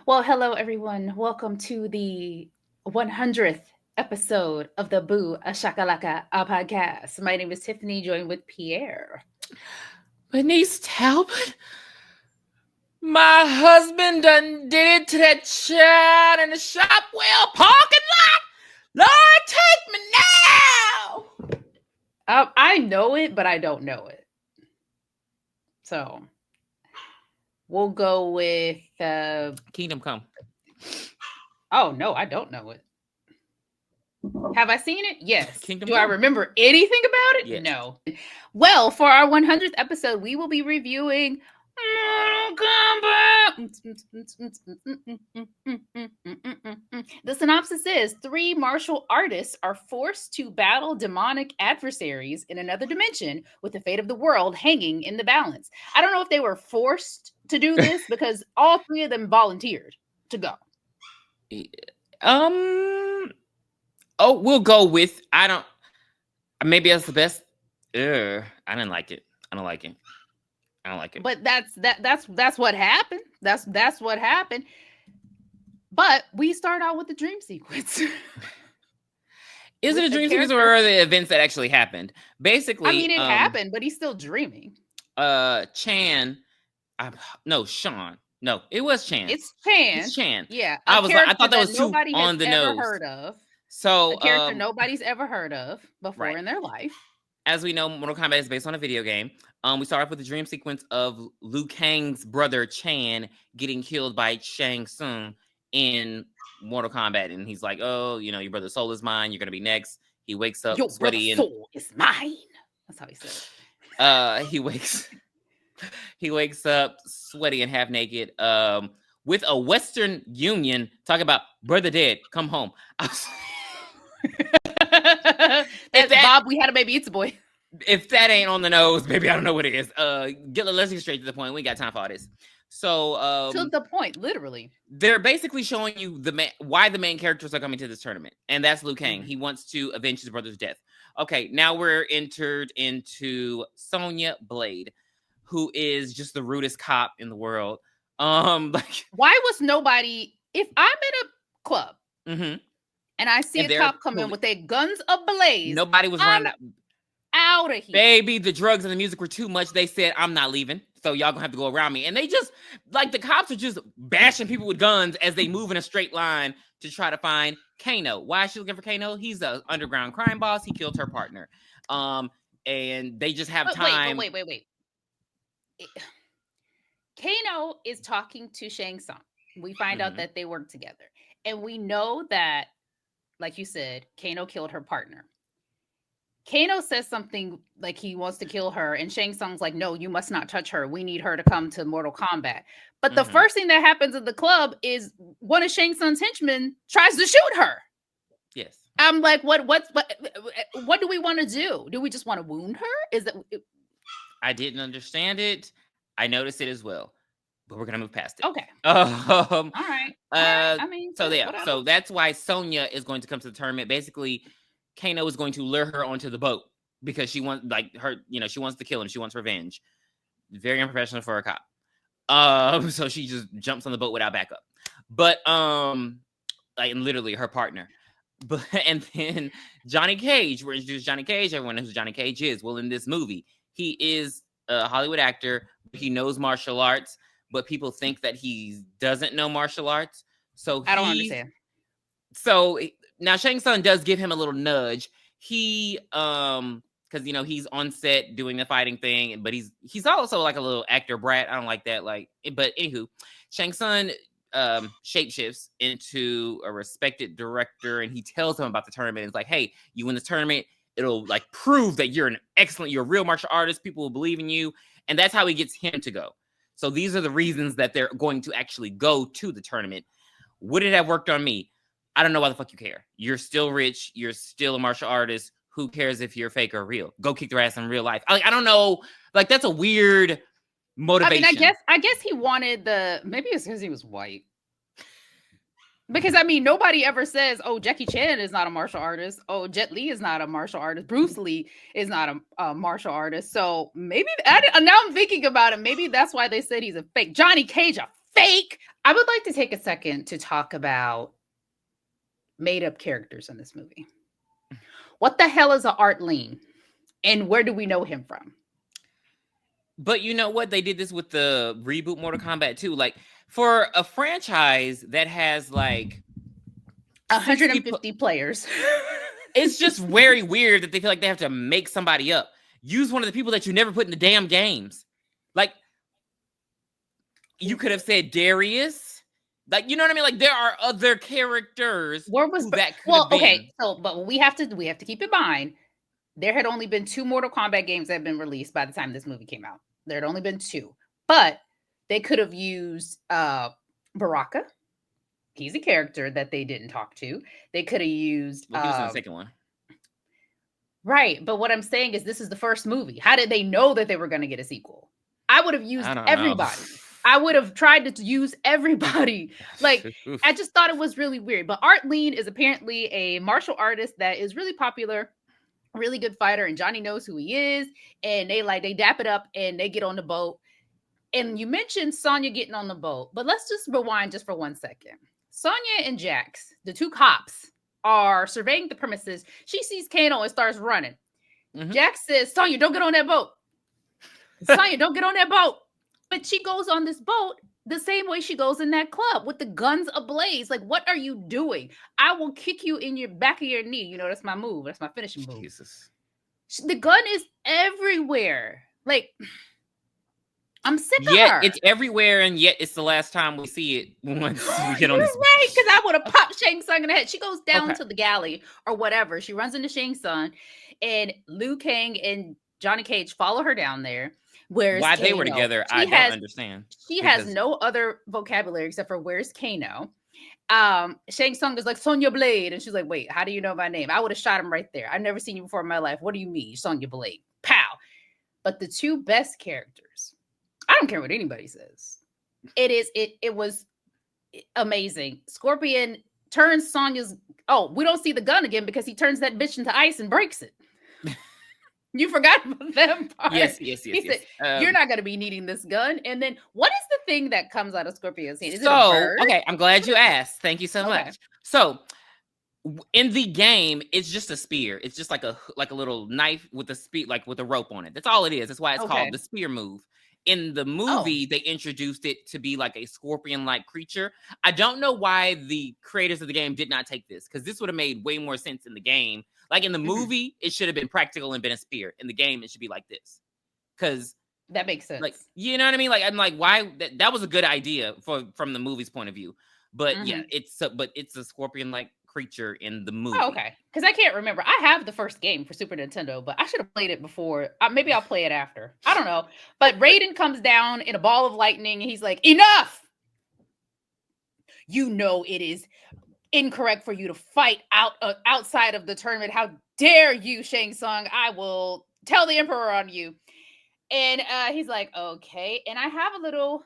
Well, hello everyone. Welcome to the 100th episode of the Booshakalaka Podcast. My name is Tiffany, joined with Pierre. My niece Talbot? My husband done did it to that child in the Shopwell parking lot. Lord, take me now. I know it, but I don't know it. So we'll go with Kingdom Come. Oh no, I don't know it. Have I seen it? Yes. Kingdom Do Come. I remember anything about it? Yes. No. Well, for our 100th episode, we will be reviewing Kombat. The synopsis is 3 martial artists are forced to battle demonic adversaries in another dimension with the fate of the world hanging in the balance. I don't know if they were forced to do this because all 3 of them volunteered to go. We'll go with maybe that's the best. I didn't like it. I don't like it. But that's what happened. That's what happened. But we start out with the dream sequence. Is it a dream sequence or are the events that actually happened? Basically, I mean, it happened, but he's still dreaming. Sean. No, it was Chan. It's Chan. It's Chan. Yeah. I thought that was too on the nose. Heard of. So a character nobody's ever heard of before in their life. As we know, Mortal Kombat is based on a video game. We start off with the dream sequence of Liu Kang's brother Chan getting killed by Shang Tsung in Mortal Kombat, and he's like, "Oh, your brother's soul is mine. You're gonna be next." He wakes up Your sweaty brother's soul is mine. That's how he said it. He wakes up sweaty and half naked, with a Western Union talking about brother dead, come home. Bob, we had a baby, it's a boy. If that ain't on the nose, baby, I don't know what it is. Let's get straight to the point. We ain't got time for all this. So to the point, literally. They're basically showing you why the main characters are coming to this tournament, and that's Liu Kang. He wants to avenge his brother's death. Okay, now we're entered into Sonya Blade, who is just the rudest cop in the world. Why was nobody? If I'm in a club and I see a cop come in with their guns ablaze, nobody was running out of here. Baby, the drugs and the music were too much. They said, I'm not leaving, so y'all gonna have to go around me. And they just, the cops are just bashing people with guns as they move in a straight line to try to find Kano. Why is she looking for Kano? He's an underground crime boss. He killed her partner. And they just have time. Wait. Kano is talking to Shang Tsung. We find out that they work together. And we know that, like you said, Kano killed her partner. Kano says something like he wants to kill her, and Shang Tsung's like, no, you must not touch her. We need her to come to Mortal Kombat. But the first thing that happens at the club is one of Shang Tsung's henchmen tries to shoot her. Yes. I'm like, what do we want to do? Do we just want to wound her? I didn't understand it. I noticed it as well, but we're gonna move past it. Okay. All right. I mean, so that's why Sonya is going to come to the tournament. Basically, Kano is going to lure her onto the boat because she wants, she wants to kill him. She wants revenge. Very unprofessional for a cop. So she just jumps on the boat without backup. But and literally her partner. But and then Johnny Cage. We're introduced to Johnny Cage. Everyone knows who Johnny Cage is. Well, in this movie, he is a Hollywood actor. He knows martial arts, but people think that he doesn't know martial arts. So I don't understand. So now Shang Tsung does give him a little nudge. He because he's on set doing the fighting thing, but he's also like a little actor brat. I don't like that. But anywho, Shang Tsung shapeshifts into a respected director, and he tells him about the tournament. It's like, hey, you win this tournament, it'll prove that you're a real martial artist. People will believe in you, and that's how he gets him to go. So these are the reasons that they're going to actually go to the tournament. Would it have worked on me? I don't know why the fuck you care. You're still rich. You're still a martial artist. Who cares if you're fake or real? Go kick their ass in real life. I don't know. That's a weird motivation. I mean, I guess he wanted maybe it's because he was white. Because I mean, nobody ever says, "Oh, Jackie Chan is not a martial artist. Oh, Jet Li is not a martial artist. Bruce Lee is not a martial artist." So maybe now I'm thinking about it. Maybe that's why they said he's a fake. Johnny Cage, a fake. I would like to take a second to talk about made up characters in this movie. What the hell is an Art Lean, and where do we know him from? But you know what? They did this with the reboot Mortal Kombat too. Like for a franchise that has like 150 players. It's just very weird that they feel like they have to make somebody up. Use one of the people that you never put in the damn games. Like you could have said Darius. Like, you know what I mean? Like there are other characters that could have been. Okay, so but we have to keep in mind there had only been 2 Mortal Kombat games that had been released by the time this movie came out. There had only been 2. But they could have used Baraka. He's a character that they didn't talk to. They could have used Well, he was in the second one. Right, but what I'm saying is this is the first movie. How did they know that they were going to get a sequel? I would have used everybody. I would have tried to use everybody. Like, I just thought it was really weird. But Art Lean is apparently a martial artist that is really popular, really good fighter, and Johnny knows who he is. And they dap it up and they get on the boat. And you mentioned Sonya getting on the boat, but let's just rewind just for 1 second. Sonya and Jax, the 2 cops, are surveying the premises. She sees Kano and starts running. Mm-hmm. Jax says, "Sonya, don't get on that boat. Sonya, don't get on that boat." But she goes on this boat the same way she goes in that club with the guns ablaze. Like, what are you doing? I will kick you in your back of your knee. You know, that's my move. That's my finishing move. Jesus. The gun is everywhere. Like, I'm sick of her. It's everywhere, and yet it's the last time we see it once we get on this. Right, because I would have popped Shang Tsung in the head. She goes down to the galley or whatever. She runs into Shang Tsung, and Liu Kang and Johnny Cage follow her down there. Where's why they were together, I don't understand. She has no other vocabulary except for "where's Kano." Shang Tsung is like, "Sonya Blade," and she's like, "Wait, how do you know my name?" I would have shot him right there. I've never seen you before in my life. What do you mean, Sonya Blade? Pow! But the 2 best characters, I don't care what anybody says. It was amazing. Scorpion turns Sonya's. Oh, we don't see the gun again because he turns that bitch into ice and breaks it. You forgot about them parts. Yes. He said, "You're not going to be needing this gun." And then, what is the thing that comes out of Scorpion's hand? Is it a bird? Okay, I'm glad you asked. Thank you so much. So, in the game, it's just a spear. It's just like a little knife with a spear, like with a rope on it. That's all it is. That's why it's called the spear move. In the movie, they introduced it to be like a scorpion-like creature. I don't know why the creators of the game did not take this, because this would have made way more sense in the game. Like in the movie, it should have been practical and been a spear. In the game, it should be like this. Because that makes sense. Like, you know what I mean? Like, I'm like, why? That was a good idea from the movie's point of view. But yeah, it's a scorpion-like creature in the movie. Oh, okay. Because I can't remember. I have the first game for Super Nintendo, but I should have played it before. Maybe I'll play it after. I don't know. But Raiden comes down in a ball of lightning, and he's like, "Enough! You know it is incorrect for you to fight outside of the tournament. How dare you, Shang Tsung? I will tell the Emperor on you." And he's like, "Okay." And I have a little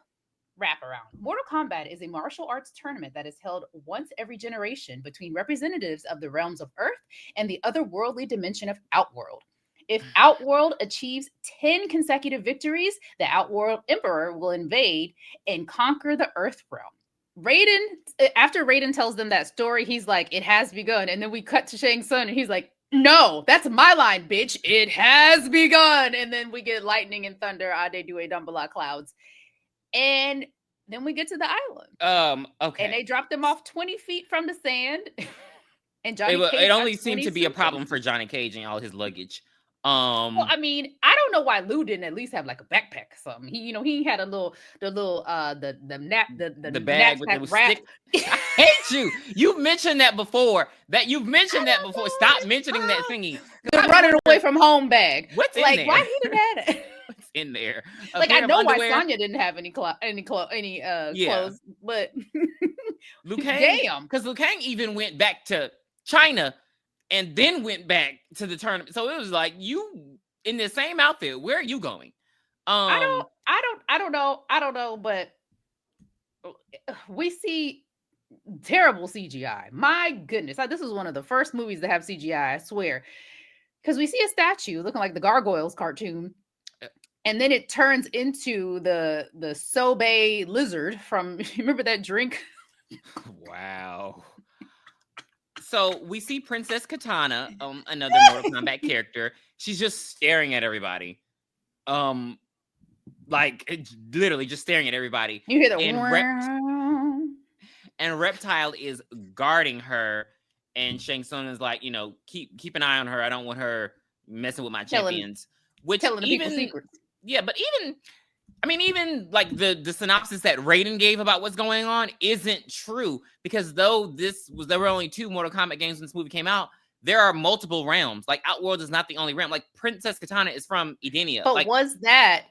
wraparound. Mortal Kombat is a martial arts tournament that is held once every generation between representatives of the realms of Earth and the otherworldly dimension of Outworld. If Outworld achieves 10 consecutive victories, the Outworld Emperor will invade and conquer the Earth realm. After Raiden tells them that story, he's like, "It has begun." And then we cut to Shang Tsung, and he's like, "No, that's my line, bitch. It has begun." And then we get lightning and thunder, Ade Due Dumbala clouds. And then we get to the island. Okay. And they drop them off 20 feet from the sand. And Johnny Cage, it only seemed to be a problem for Johnny Cage and all his luggage. Well, I mean, I don't know why Lou didn't at least have like a backpack or something. He had a little, the bag with the stick. I hate you. You've mentioned that before. Stop mentioning that thingy. The running away from home bag. What's in there? Why he didn't have it? What's in there? Like, I know why Sonya didn't have any clothes, but Liu Kang, damn, because Liu Kang even went back to China and then went back to the tournament. So it was like, you in the same outfit. Where are you going? I don't know, but we see Terrible CGI. My goodness. This is one of the first movies that have CGI, I swear. Because we see a statue looking like the Gargoyles cartoon, and then it turns into the Sobe lizard from, you remember that drink? Wow. So we see Princess Katana, another Mortal Kombat character. She's just staring at everybody. Like literally just staring at everybody. You hear the and Reptile is guarding her, and Shang Tsung is like, keep an eye on her. I don't want her messing with my champions. Which telling even people secrets. Yeah, but even like the synopsis that Raiden gave about what's going on isn't true, because though there were only 2 Mortal Kombat games when this movie came out, there are multiple realms. Like Outworld is not the only realm. Like Princess Katana is from Edenia. But was that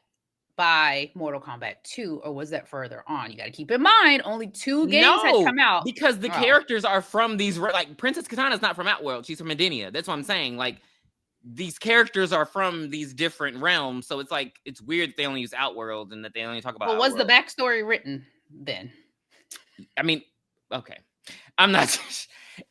by Mortal Kombat 2, or was that further on? You got to keep in mind only 2 games had come out, because the characters are from these, like Princess Katana is not from Outworld. She's from Edenia. That's what I'm saying. Like these characters are from these different realms, so it's like it's weird that they only use Outworld and that they only talk about. Well, was the backstory written then? I mean, okay, I'm not.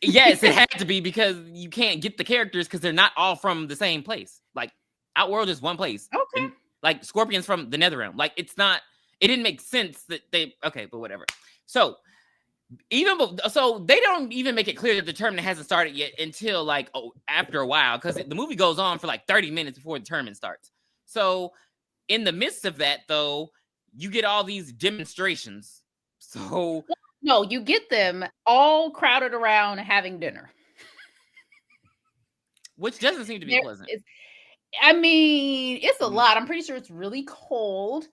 Yes, it had to be, because you can't get the characters because they're not all from the same place. Like Outworld is one place. Okay. And, like Scorpion's from the Netherrealm. Like it didn't make sense that but whatever. So they don't even make it clear that the tournament hasn't started yet until after a while, because the movie goes on for like 30 minutes before the tournament starts. So in the midst of that, though, you get all these demonstrations. So no, you get them all crowded around having dinner, which doesn't seem to be pleasant. I mean, it's a lot. I'm pretty sure it's really cold.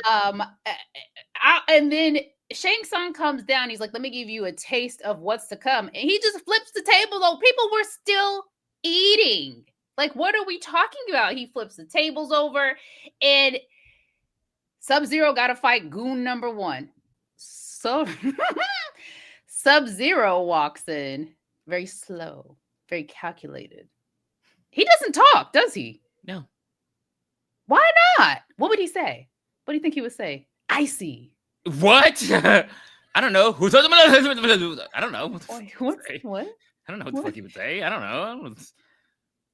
And then Shang Tsung comes down. He's like, let me give you a taste of what's to come. And he just flips the table, though. People were still eating. Like, what are we talking about? He flips the tables over, and Sub-Zero got to fight goon number 1. So Sub-Zero walks in, very slow, very calculated. He doesn't talk, does he? No. Why not? What would he say? What do you think he would say? Icy. What? I don't know. I don't know. What? I don't know what the fuck he would say. I don't know.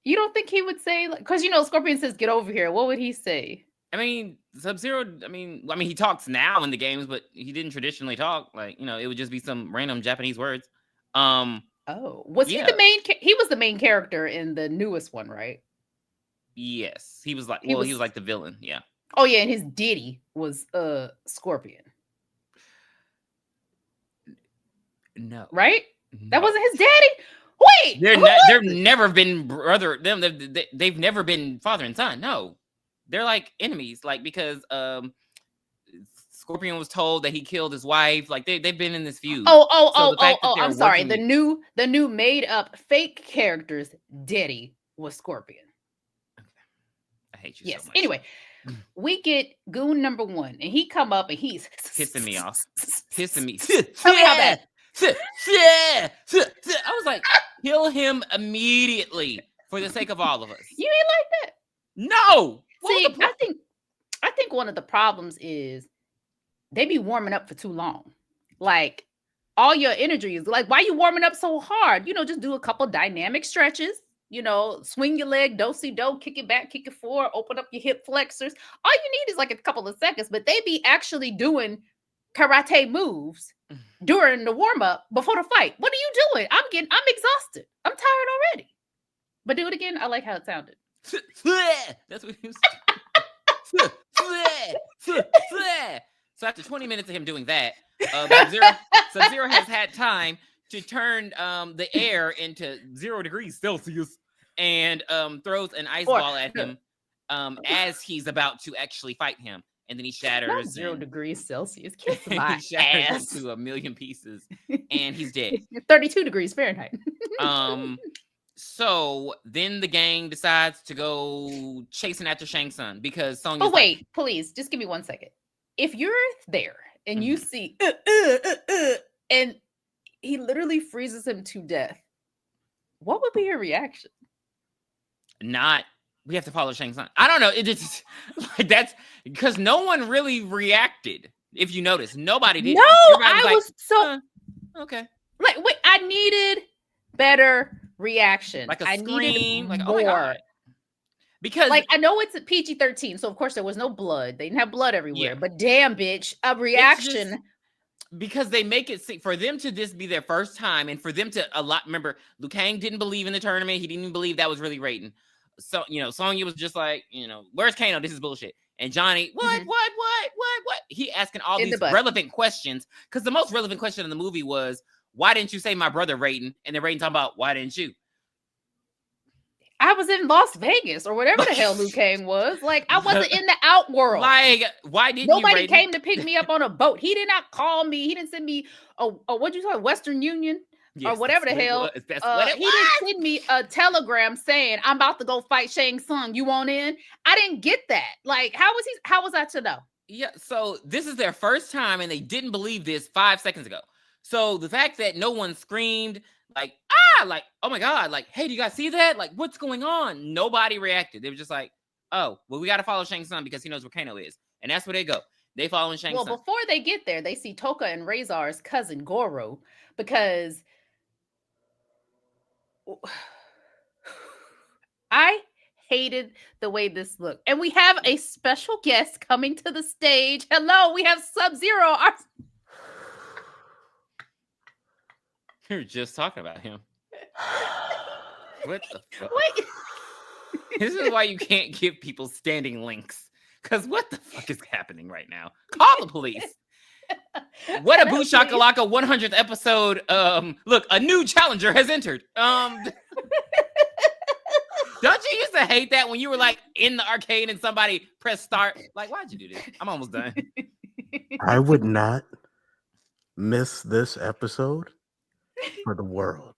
You don't think he would say, because Scorpion says, "Get over here." What would he say? I mean, Sub-Zero. I mean, he talks now in the games, but he didn't traditionally talk. Like, it would just be some random Japanese words. Oh, was he the main? He was the main character in the newest one, right? Yes, he was like. He was like the villain. Yeah. Oh yeah, and his daddy was Scorpion. No. Right? No. That wasn't his daddy. Wait, they've never been brother. They've never been father and son. No, they're like enemies. Like, because Scorpion was told that he killed his wife. Like they've been in this feud. I'm sorry. The new made up fake character's daddy was Scorpion. I hate you so much. Anyway, we get goon number 1, and he come up and he's pissing me off. Pissing me. Tell me how bad. I was like, kill him immediately for the sake of all of us. You ain't like that? No. See, I think one of the problems is they be warming up for too long. Like, all your energy is like, why you warming up so hard? Just do a couple dynamic stretches. Swing your leg, do-si-do, kick it back, kick it forward, open up your hip flexors. All you need is like a couple of seconds, but they be actually doing karate moves during the warm-up before the fight. What are you doing? I'm exhausted. I'm tired already. But do it again. I like how it sounded. That's what he was So after 20 minutes of him doing that, Sub-Zero has had time to turn the air into 0 degrees Celsius and throws an ice ball at him as he's about to actually fight him. And then he shatters. Not 0 degrees Celsius. Kiss my he shatters ass. into a million pieces, and he's dead. 32 degrees Fahrenheit. So then the gang decides to go chasing after Shang Tsung because Sonya's please, just give me 1 second. If you're there and you see and he literally freezes him to death, what would be your reaction? We have to follow Shang Tsung. I don't know. It just that's because no one really reacted. If you notice, nobody did. No, I was so Okay. Like, wait, I needed better reaction. Like a I needed scream. Like, oh my more. God. Because Like, I know it's a PG-13, so of course there was no blood. They didn't have blood everywhere. Yeah. But damn, bitch, a it's just reaction. because they make it for them to this be their first time, and for them to remember, Liu Kang didn't believe in the tournament. He didn't even believe that was really Raiden. So, Sonya was just like, where's Kano? This is bullshit. And Johnny, what? He asking all In the these butt. relevant questions, because the most relevant question in the movie was, why didn't you say my brother Raiden? And then Raiden talking about, why didn't you? I was in Las Vegas or whatever the hell Liu Kang was. Like, I wasn't in the outworld. Like, why didn't Nobody you, Raiden? came to pick me up on a boat. He did not call me. He didn't send me a what'd you call it, Western Union? Yes, or whatever the that's what it hell. was. That's what it He was. didn't send me a telegram saying I'm about to go fight Shang Tsung. You want in? I didn't get that. Like, how was I to know? Yeah, so this is their first time, and they didn't believe this 5 seconds ago. So the fact that no one screamed like, like, oh my God, like, hey, do you guys see that? Like, what's going on? Nobody reacted. They were just like, oh, well, we got to follow Shang Tsung because he knows where Kano is. And that's where they go. They follow Shang Tsung. Well, before they get there, they see Toka and Razor's cousin Goro, because I hated the way this looked. And we have a special guest coming to the stage. Hello, we have Sub-Zero. We were just talking about him. What the fuck? Wait. This is why you can't give people standing links. Because what the fuck is happening right now? Call the police. What a Booshakalaka 100th episode. Look, a new challenger has entered. Don't you used to hate that when you were like in the arcade and somebody pressed start? Like, why'd you do this? I'm almost done. I would not miss this episode for the world.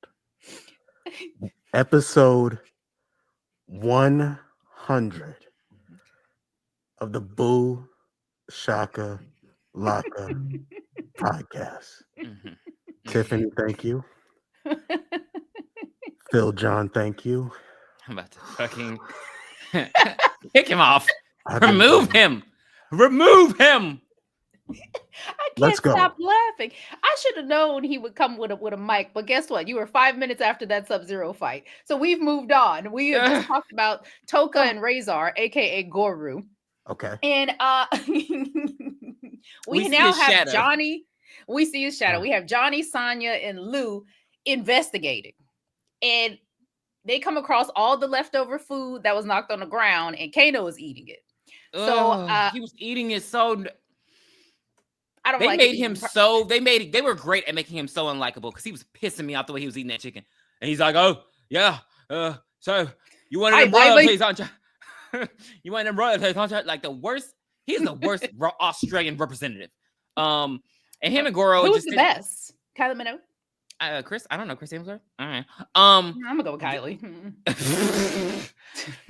Episode 100 of the Booshakalaka Podcast. Mhm. Tiffany, thank you. Phil John, thank you. I'm about to fucking kick him off. I've been Remove him. Remove him. I can't Let's go. stop laughing. I should have known he would come with a mic, but guess what? You were 5 minutes after that Sub-Zero fight. So we've moved on. We have just talked about Toka and Razor, aka Goru. Okay. And we see now his have shadow. Johnny. We see his shadow. Yeah. We have Johnny, Sonya, and Lou investigating. And they come across all the leftover food that was knocked on the ground, and Kano is eating it. So he was eating it so. I don't They like made it him either. so. They were great at making him so unlikable because he was pissing me off the way he was eating that chicken. And he's like, "Oh yeah, so you wanted Hey, them baby. royalties, aren't you? You wanted them royalties, aren't you?" Like the worst. He's the worst Australian representative. And him and Goro Who's just the best? Kylie Minogue? Chris, I don't know Chris Hemsworth. All right. I'm gonna go with Kylie.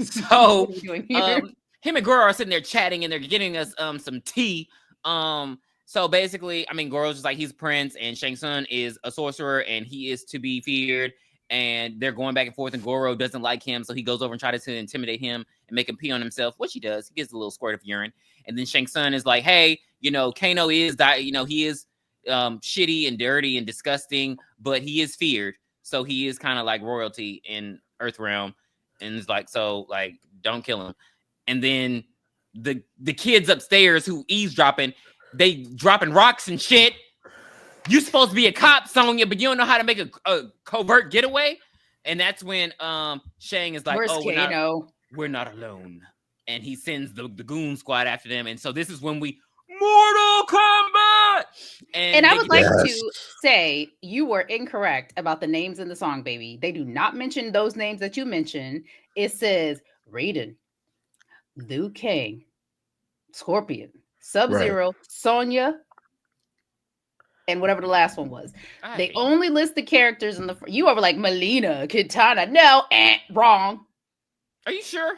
So What are we doing here? him and Goro are sitting there chatting, and they're getting us some tea. So basically, I mean, Goro's just like, he's Prince, and Shang Tsung is a sorcerer, and he is to be feared. And they're going back and forth, and Goro doesn't like him, so he goes over and tries to intimidate him and make him pee on himself, which he does. He gets a little squirt of urine. And then Shang Tsung is like, hey, Kano is, he is shitty and dirty and disgusting, but he is feared. So he is kind of like royalty in Earthrealm. And it's like, so, like, don't kill him. And then the kids upstairs who eavesdropping, they dropping rocks and shit. You supposed to be a cop, Sonya, but you don't know how to make a covert getaway. And that's when Shang is like, Where's Kano? We're not alone. And he sends the goon squad after them. And so this is when we Mortal Kombat. And I would like Yes. to say you were incorrect about the names in the song, baby. They do not mention those names that you mentioned. It says Raiden, Liu Kang, Scorpion, Sub-Zero, Sonya, and whatever the last one was. They only list the characters in the. You were like Melina, Kitana. No, wrong. Are you sure?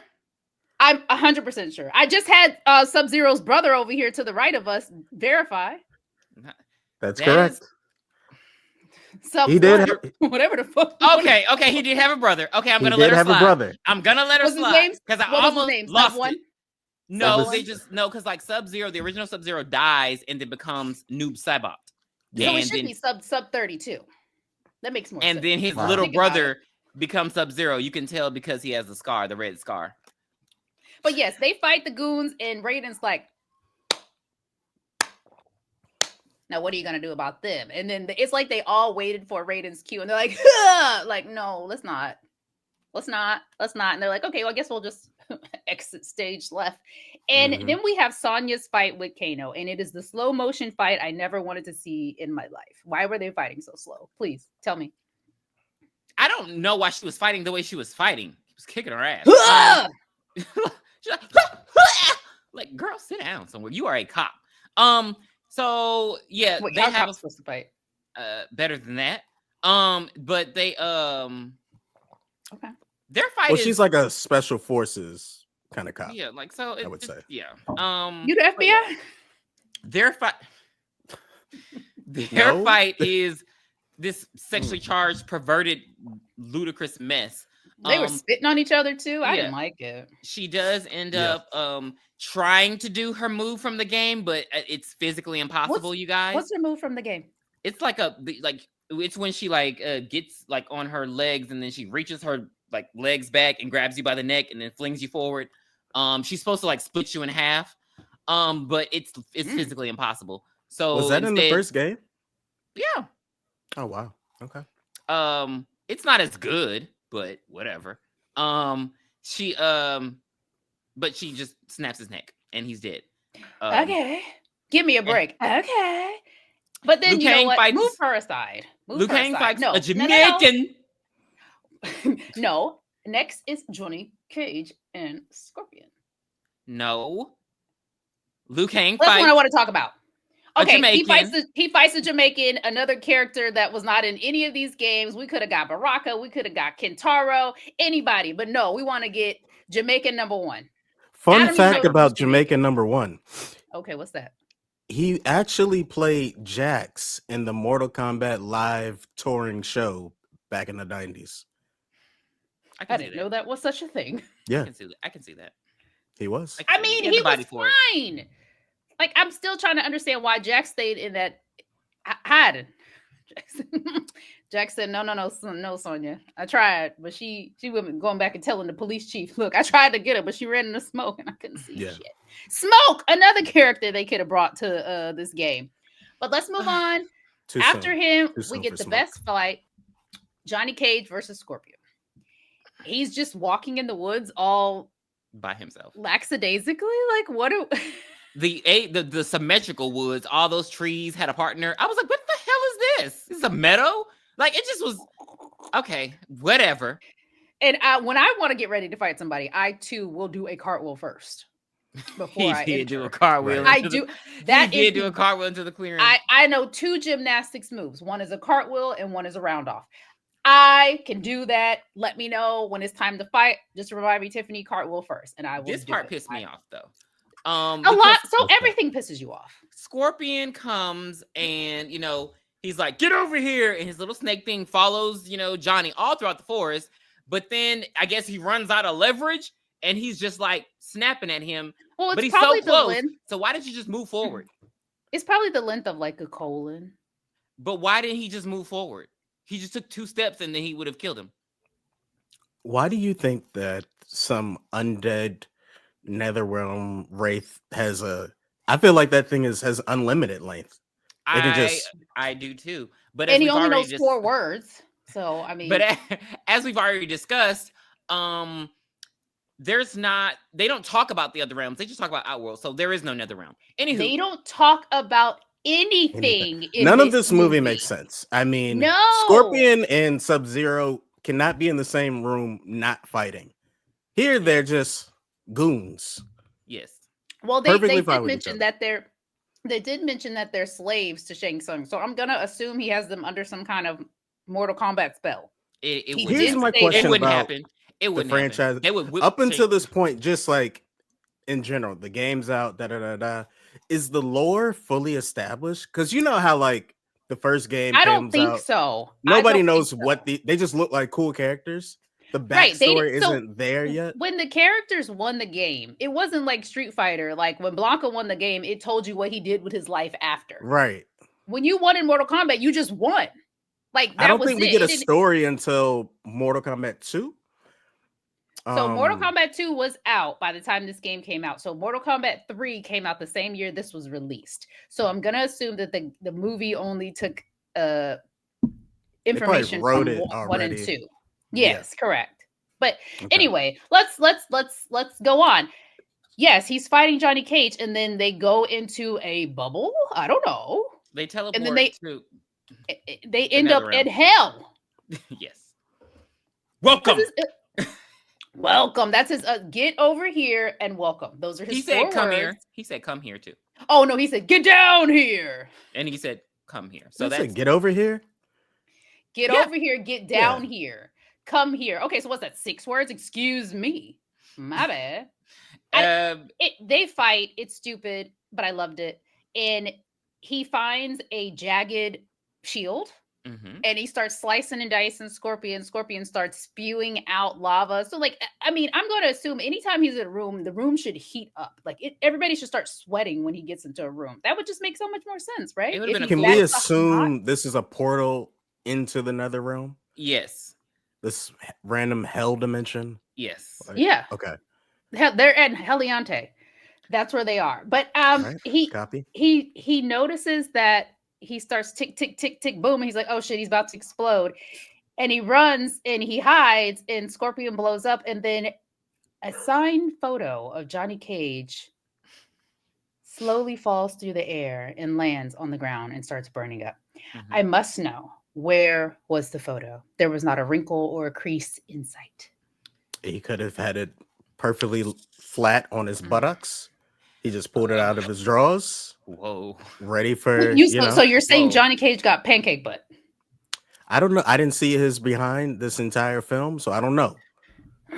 I'm 100% sure. I just had Sub-Zero's brother over here to the right of us verify. That's That correct. He did have, have- whatever the fuck. Okay, he did have a brother. Okay, I'm He gonna did let her have slide. a brother. I'm gonna let her What's his slide name? because I What was his almost name? lost Sub-1? it. No, Sub- they just because like Sub-Zero, the original Sub-Zero dies and then becomes Noob Saibot. So it And should then, be sub 32. That makes more sense. and then his Wow. little Think about brother becomes Sub-Zero. You can tell because he has the scar, the red scar. But yes, they fight the goons, and Raiden's like, now what are you gonna do about them? And then it's like they all waited for Raiden's cue, and they're like, like, no, let's not. And they're like, okay, well, I guess we'll just exit stage left. And then we have Sonya's fight with Kano, and it is the slow motion fight I never wanted to see in my life. Why were they fighting so slow? Please tell me. I don't know why she was fighting the way she was fighting. He was kicking her ass. She's like, girl, sit down somewhere. You are a cop. So yeah, Wait, they how have cops supposed to fight? better than that. But they Okay. their fight Well, is, she's like a special forces kind of cop. yeah, like so I would say. yeah. You the FBI? Their fight their No. fight is this sexually charged, perverted, ludicrous mess. They were spitting on each other too. I yeah. didn't like it. She does end up trying to do her move from the game, but it's physically impossible, you guys. What's her move from the game? It's like it's when she gets like on her legs and then she reaches her like legs back and grabs you by the neck and then flings you forward. She's supposed to like split you in half. But it's physically impossible. So Was that in the first game? Yeah. Oh wow. Okay. It's not as good, but whatever. She but she just snaps his neck and he's dead. Okay. Give me a break. Okay. But then Liu you know Kang what? fights- Move her aside. Liu Kang fights No, a Jamaican. No. Next is Johnny Cage and Scorpion. No. Liu Kang That's fights what I want to talk about. a Okay, Jamaican. he fights a Jamaican, another character that was not in any of these games. We could have got Baraka, we could have got Kentaro, anybody, but no, we want to get Jamaican number one. Fun Adam, you fact know about who's Jamaican number one. Okay, what's that? He actually played Jax in the Mortal Kombat live touring show back in the 90s. I didn't know that was such a thing. Yeah, I can see that. he was. I mean, he was fine. Like, I'm still trying to understand why Jack stayed in that hiding. Jack said, no, Sonya. I tried, but she went going back and telling the police chief, look, I tried to get her, but she ran in the smoke and I couldn't see shit. Smoke, another character they could have brought to this game. But let's move on. After him, we get the best fight, Johnny Cage versus Scorpion. He's just walking in the woods all by himself. Lackadaisically? Like, what do... The symmetrical woods, all those trees had a partner. I was like, what the hell is this? This is a meadow? Like, it just was okay, whatever. And when I want to get ready to fight somebody, I too will do a cartwheel first. Before I did do a cartwheel. Right. I do. That he did do a cartwheel into the clearing. I know two gymnastics moves. One is a cartwheel and one is a round off. I can do that. Let me know when it's time to fight. Just remind me, Tiffany, cartwheel first, and I will. This part pissed me off though. A lot. So everything pisses you off. Scorpion comes and he's like, get over here, and his little snake thing follows Johnny all throughout the forest. But then I guess he runs out of leverage and he's just like snapping at him. Well, it's but he's probably so close. length. So why did you just move forward? It's probably the length of like a colon. But why didn't he just move forward? He just took 2 steps and then he would have killed him. Why do you think that some undead Netherrealm wraith has I feel like that thing has unlimited length. I do too. But and he only knows 4 words. So I mean, but as we've already discussed, they don't talk about the other realms. They just talk about Outworld. So there is no Netherrealm. Anywho, they don't talk about anything. None of this movie makes sense. I mean, no. Scorpion and Sub-Zero cannot be in the same room not fighting. Here they're just goons. Yes. Well, they did mention that they're slaves to Shang Tsung. So I'm gonna assume he has them under some kind of Mortal Kombat spell. Here's my question. It wouldn't happen. It wouldn't the franchise. They would up until this point, just like in general, the game's out. Is the lore fully established? Because you know how like the first game. I don't think so. Nobody knows what they just look like cool characters. The backstory isn't there yet. When the characters won the game, it wasn't like Street Fighter. Like when Blanca won the game, it told you what he did with his life after. Right. when you won in Mortal Kombat, you just won. Like that I don't was think we it. get a It didn't- story until Mortal Kombat 2. So Mortal Kombat 2 was out by the time this game came out. So Mortal Kombat 3 came out the same year this was released. So I'm gonna assume that the movie only took information wrote from it 1 and already. 2. Yes, correct. But Okay. anyway, let's go on. Yes, he's fighting Johnny Cage, and then they go into a bubble. I don't know. They teleport And then they to end up NetherRealm. in hell. Yes. Welcome. Welcome. That's his get over here and welcome. Those are his He said come words. here. He said come here too. Oh no, he said get down here. And he said come here. So That's that's get over here. Get over here, get down here. Come here. Okay, so what's that? 6 words? Excuse me. My bad. They fight. It's stupid, but I loved it. And he finds a jagged shield. Mm-hmm. And he starts slicing and dicing Scorpion. Scorpion starts spewing out lava. So, like, I mean, I'm going to assume anytime he's in a room, the room should heat up. Like, everybody should start sweating when he gets into a room. That would just make so much more sense, right? Can we assume this is a portal into the NetherRealm? Yes. This random hell dimension? Yes. Like, yeah. Okay. They're at Heliante. That's where they are. But right. he notices that he starts tick, tick, tick, tick, boom. And he's like, oh shit, he's about to explode. And he runs and he hides and Scorpion blows up. And then a signed photo of Johnny Cage slowly falls through the air and lands on the ground and starts burning up. Mm-hmm. I must know, where was the photo? There was not a wrinkle or a crease in sight. He could have had it perfectly flat on his buttocks. He just pulled it out of his drawers. Whoa. Ready for So you're saying Johnny Cage got pancake butt? I don't know. I didn't see his behind this entire film, so I don't know.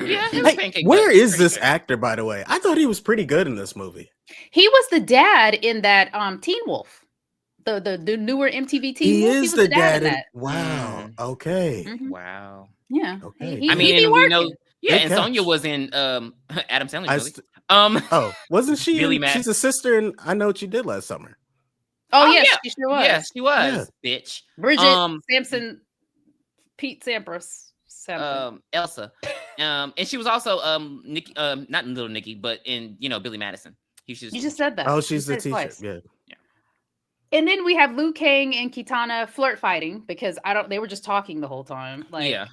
Yeah, where is this actor, by the way? I thought he was pretty good in this movie. He was the dad in that Teen Wolf. The newer MTV Teen Wolf. He was the dad in that. Wow. Okay. Mm-hmm. Wow. Yeah. Okay. I mean, we know. Yeah, and Sonya was in Adam Sandler. Oh, wasn't she? Billy Matt. She's a sister, and I Know What You Did Last Summer. Oh yes, yeah. She sure was. Yes, she was. Yeah. Bitch. Bridget Sampson, Pete Sampras, Elsa, and she was also Nikki, not in Little Nicky, but in Billy Madison. You just said that. Oh, she's the teacher. Twice. Yeah. And then we have Liu Kang and Kitana flirt fighting because they were just talking the whole time. Like, yeah.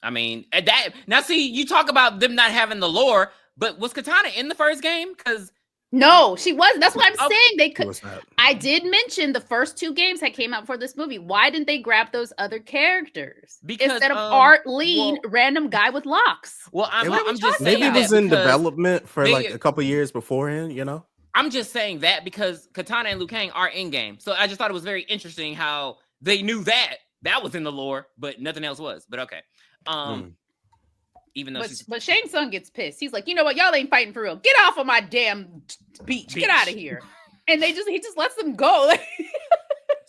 I mean, that now see, you talk about them not having the lore, but was Kitana in the first game? Because no, she wasn't. That's what I'm saying. They could. Not. I did mention the first 2 games that came out for this movie. Why didn't they grab those other characters instead of Art Lead, random guy with locks? Well, I'm just maybe saying it was in development for like a couple years beforehand. I'm just saying that because Kitana and Liu Kang are in game, so I just thought it was very interesting how they knew that was in the lore, but nothing else was. But okay. Even though but Shang Tsung gets pissed. He's like, you know what, y'all ain't fighting for real. Get off of my damn beach. Get out of here. And he just lets them go.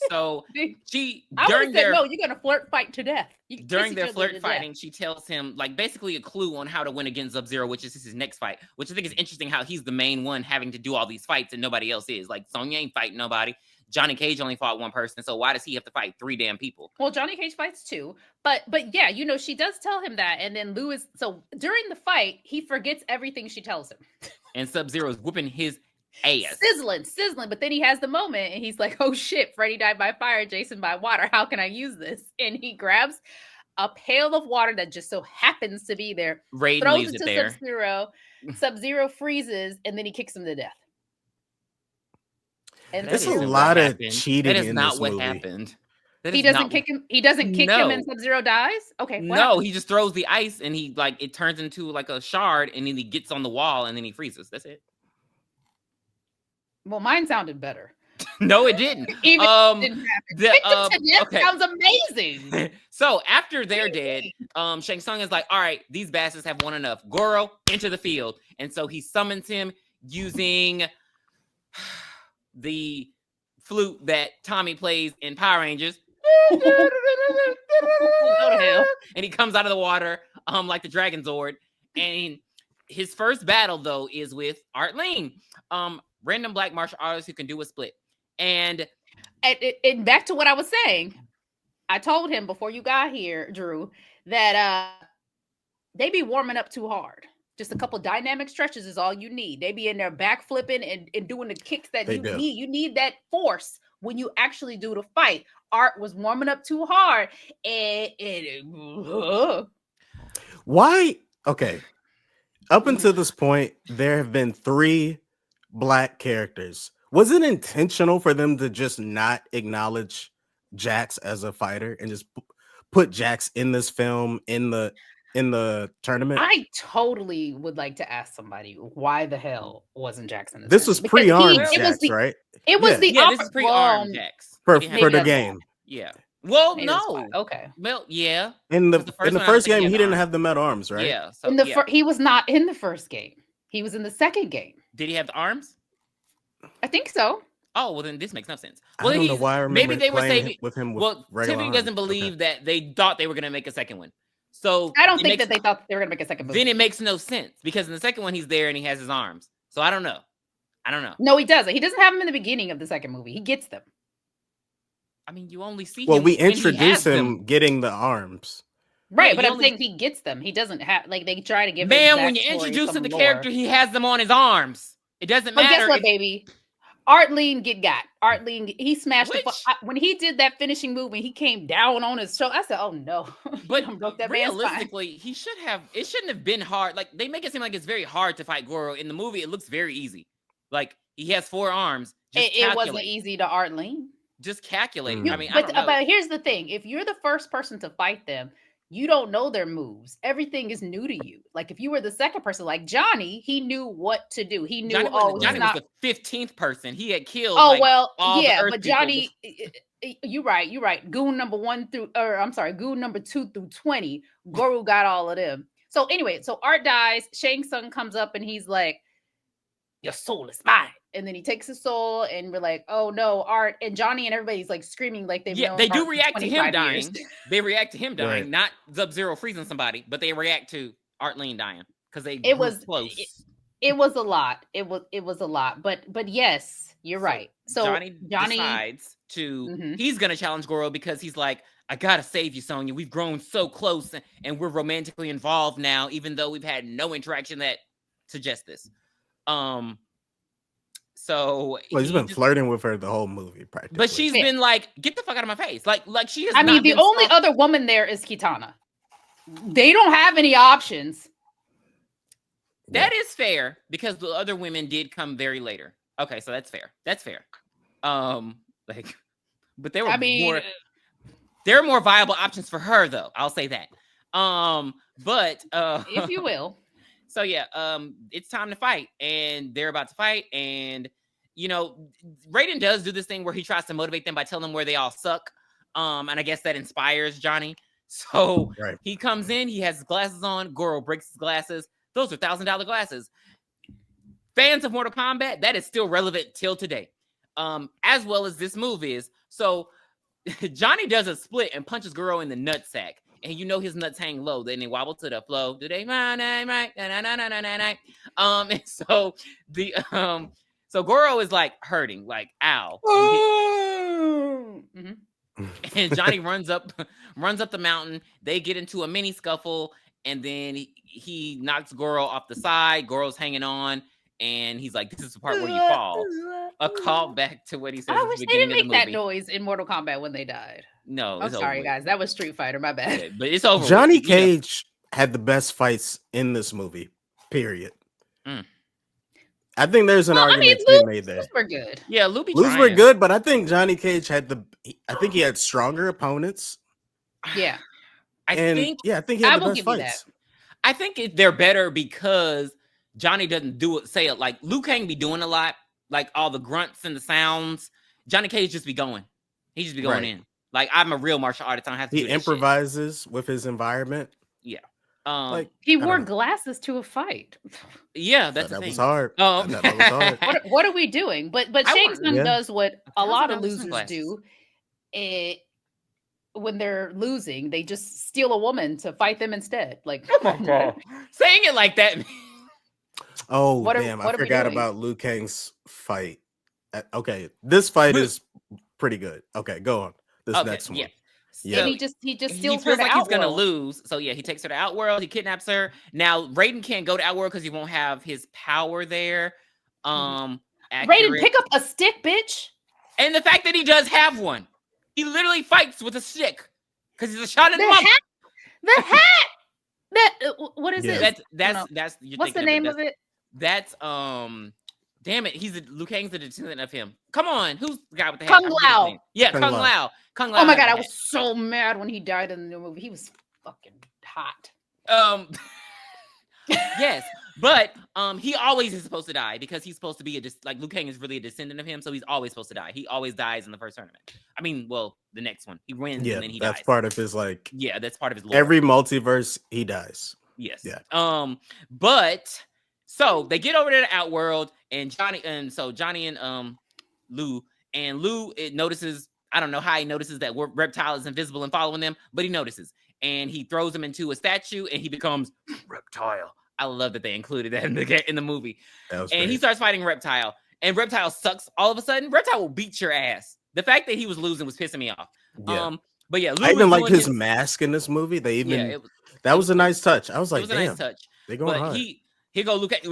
So no, you're gonna flirt fight to death. During their flirt fighting, she tells him like basically a clue on how to win against Sub-Zero, which is his next fight. Which I think is interesting how he's the main one having to do all these fights and nobody else is. Like Sonya ain't fighting nobody. Johnny Cage only fought one person, so why does he have to fight 3 damn people? Well, Johnny Cage fights 2, but yeah, she does tell him that, and then so during the fight, he forgets everything she tells him. And Sub-Zero is whooping his ass. Sizzling, but then he has the moment, and he's like, oh shit, Freddy died by fire, Jason by water, how can I use this? And he grabs a pail of water that just so happens to be there, throws it to Sub-Zero, Sub-Zero freezes, and then he kicks him to death. And there's a lot of cheating. That is in not this what movie. happened. He doesn't kick him. He doesn't kick him, and Sub-Zero dies. Okay. No, he just throws the ice, and he it turns into like a shard, and then he gets on the wall, and then he freezes. That's it. Well, mine sounded better. No, it didn't. Even didn't happen. Okay. Sounds amazing. So after they're dead, Shang Tsung is like, all right, these bastards have won enough. Goro, enter the field. And so he summons him using the flute that Tommy plays in Power Rangers. Go to hell. And he comes out of the water like the Dragon Zord. And his first battle, though, is with Art Ling, random black martial artist who can do a split. And And back to what I was saying, I told him before you got here, Drew, that they be warming up too hard. Just a couple dynamic stretches is all you need. They be in there back flipping and doing the kicks that you need. You need that force when you actually do the fight. Art was warming up too hard. Why? Okay. Up until this point, there have been 3 black characters. Was it intentional for them to just not acknowledge Jax as a fighter and just put Jax in this film in the tournament? I totally would like to ask somebody why the hell wasn't Jackson? This was pre-armed Jax, right? It was the this is pre-armed Jax for the game. Yeah. Well, maybe no. Okay. Well, yeah. In the first game, he didn't have the metal arms, right? Yeah. So, he was not in the first game. He was in the second game. Did he have the arms? I think so. Oh, well, then this makes no sense. Well, I don't know why I remember maybe they were saving with him. Well, Tiffany doesn't believe that they thought they were going to make a second one. So I don't think that they thought they were going to make a second movie. Then it makes no sense because in the second one he's there and he has his arms. So I don't know. No, he doesn't. He doesn't have them in the beginning of the second movie. He gets them. I mean, you only see. Well, we introduce him getting the arms. Right, but I'm saying he gets them. He doesn't have they try to give him. Man, when you introduce the character, he has them on his arms. It doesn't matter. But guess what, baby? Artleen got. Artleen, he smashed when he did that finishing move when he came down on his shoulder. I said, "Oh no!" But realistically, he should have. It shouldn't have been hard. Like they make it seem like it's very hard to fight Goro. In the movie, it looks very easy. Like he has 4 arms. It wasn't easy to Artleen. Just calculating. I mean, but here's the thing: if you're the first person to fight them, you don't know their moves. Everything is new to you. Like if you were the second person, like Johnny, he knew what to do. He knew. Johnny was the 15th person. He had killed. But Johnny, you're right. Goon number 2 through 20. Goro got all of them. So anyway, Art dies. Shang Tsung comes up and he's like, "Your soul is mine." And then he takes his soul, and we're like, "Oh no, Art!" And Johnny and everybody's like screaming, like they do react to him dying. They react to him dying, right. Not Sub-Zero freezing somebody, but they react to Artleen dying because it was close. It was a lot. It was a lot. But yes, you're right. So Johnny decides to he's gonna challenge Goro because he's like, "I gotta save you, Sonya. We've grown so close, and we're romantically involved now, even though we've had no interaction that suggests this." So he's been flirting with her the whole movie, practically. But she's been like, "Get the fuck out of my face!" Like she has. I mean, the only other woman there is Kitana. They don't have any options. That is fair because the other women did come very later. Okay, so that's fair. But there were more. There are more viable options for her, though. I'll say that. But if you will. So yeah, it's time to fight, and they're about to fight, and Raiden does do this thing where he tries to motivate them by telling them where they all suck, and I guess that inspires Johnny. So He comes in, he has his glasses on. Goro breaks his glasses. Those are $1,000 glasses. Fans of Mortal Kombat, that is still relevant till today, as well as this move is. So Johnny does a split and punches Goro in the nutsack. And his nuts hang low. Then they wobble to the flow. Do they? And so so Goro is like hurting, like ow. And Johnny runs up the mountain. They get into a mini scuffle, and then he knocks Goro off the side. Goro's hanging on, and he's like, "This is the part where you fall." A call back to what he said. I wish they didn't make that noise in Mortal Kombat when they died. No, I'm sorry, guys. That was Street Fighter. My bad. Yeah, but it's over. Johnny Cage had the best fights in this movie. Period. I think there's an argument to be made there. Lose were good. Yeah, Lose were good, but I think Johnny Cage had he had stronger opponents. Yeah, I think he had the best fights. I think they're better because Johnny doesn't say it like Liu Kang be doing a lot, like all the grunts and the sounds. Johnny Cage just be going. He just be going in. Like I'm a real martial artist. I don't have to. He improvises with his environment. Yeah. He wore glasses to a fight. Yeah, that was hard. That was hard. What are we doing? But Shang Tsung does what a lot of losers do. When they're losing, they just steal a woman to fight them instead. Like, saying it like that. Oh, I forgot about Liu Kang's fight. Okay, this fight is pretty good. Okay, go on. This next one. Yeah. Yeah. And he just He steals her feels to like he's gonna Outworld. lose. So yeah, he takes her to Outworld. He kidnaps her. Now Raiden can't go to Outworld because he won't have his power there. Raiden, Accurate. pick up a stick, bitch. And the fact that he does have one, he literally fights with a stick because he's a shot in the mouth. The hat. That what is it? That's what's the name of it? That's damn it, Liu Kang's the descendant of him. Come on, who's the guy with the Kung hat? Lao. Yeah, Kung Lao. Kung Lao. Oh my god, I was so mad when he died in the new movie. He was fucking hot. Yes, but he always is supposed to die because he's supposed to be Liu Kang is really a descendant of him, so he's always supposed to die. He always dies in the first tournament. I mean, well, the next one he wins and then he dies. That's part of his that's part of his lore. Every multiverse he dies. Yes. Yeah. But so they get over there to Outworld and Johnny and Lou notices. I don't know how he notices that Reptile is invisible and following them, but he notices and he throws him into a statue and he becomes Reptile. I love that they included that in the movie. And he starts fighting Reptile, and Reptile sucks. All of a sudden, Reptile will beat your ass. The fact that he was losing was pissing me off. Yeah. But yeah, Lou I even liked his mask in this movie. That was a nice touch. I was like, damn, nice touch. They going hard. He go Luke, and